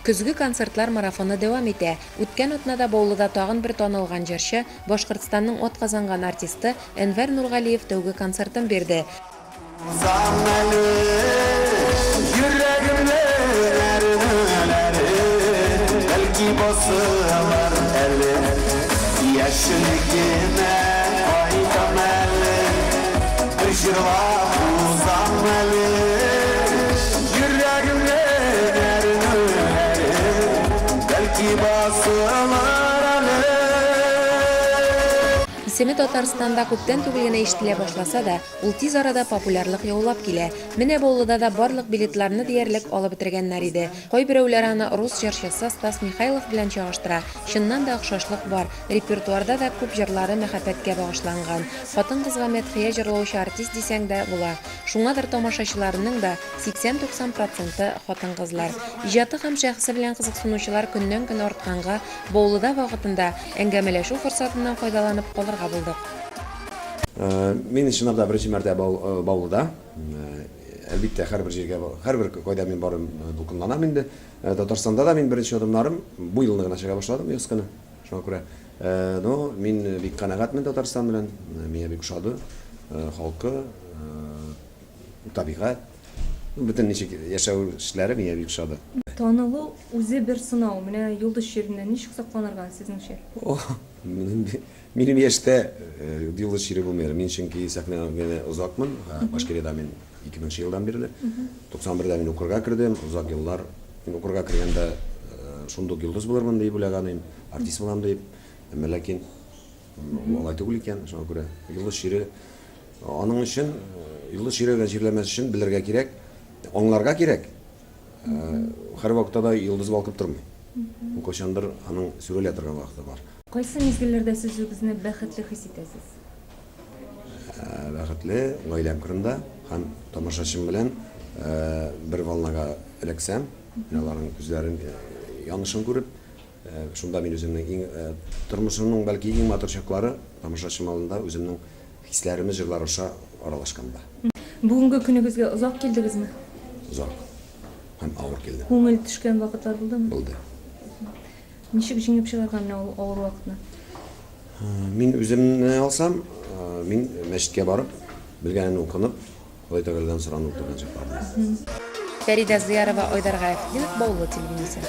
Күзгү концертлар марафоны дәвам итә. Үткән атнада Баулыда тагын бер танылган җырчы, Башкортстанның атказанган артисты Әнвәр Нургалиев тәүге концертын бирде. Исеме Татарстанда күптән түгел генә ишетелә башласа да, ул тиз арада популярлык яулап килә. Менә Баулыда да барлык билетларны диярлек алып бетергәннәр иде. Кайберәүләр аны рус җырчысы Стас Михайлов белән чагыштыра. Чыннан да охшашлык бар. Репертуарда да күп җырлары мәхәббәткә багышланган. Хатын-кызга мәдхия җырлаучы артист дисәң дә була. Шуңадыр тамашачыларның да 80-90% хатын-кызлар. Иҗаты һәм шәхесе белән кызыксынучылар көннән-көн артканга, Баулыда вакытында әңгәмәләшү форсатыннан файдаланып калырга булдык. Мин чыннан беренче мәртәбә Баулыда. Әлбәттә, һәрбер җиргә, һәрбер кайда мин барып дулкынланам инде. Татарстанда да мин беренче адымнарым бу елны гына чыга башладым, яз көне. Шуңа күрә, мин бик канәгатьмен Татарстан белән. Миңа бик ошады. Халкы, табигать, бөтен ничек яшәү эшләре миңа бик ошады. Танылу үзе бер сынау. Менә Юлдыз ширенә ничек сакланырга сезнеңчә? Минем яшьтә Юлдыз шире булмый. Мин чөнки сәхнәгә озакмын. Башкирияда мин 2000 елдан бирле. 91дә мин укырга кердем. Узак еллар мин укырга кергәндә шундук Юлдыз булырмын дип уйлаганым, артист булам дип. Ләкин алай түгел икән. Шуңа күрә Юлдыз шире аның өчен Юлдыз ширегә җирләмәс өчен белергә кирәк, аңларга кирәк. Һәр вакытта да Юлдыз балкып тормый. Кайчандыр аның сүрелә торган вакыты бар. Кайсы мизгелләрдә сез үзегезне бәхетле хис итәсез? Бәхетле, гаиләм кырында һәм тамашачым белән бер волнага эләксәм, аларның күзләрен янышын күреп, шунда мин үземнең тормышымның бәлки иң матур чаклары тамашачым алдында үземнең хисләремне җырлар аша аралашканда. Бүгенге көнегезгә озак килдегезме? Озак һәм авыр килде. Күңел төшкән вакытлар булдымы? Булды. Ничек җиңеп чыгарган менә ул авыр вакытны? Мин үземне алсам, мин мәчеткә барып, белгәнне укынып, Алай Тәгаләдән соранып торган чаклар. Фәридә Зыярова, Айдар Гафетдинов, Баулы телевидениесе.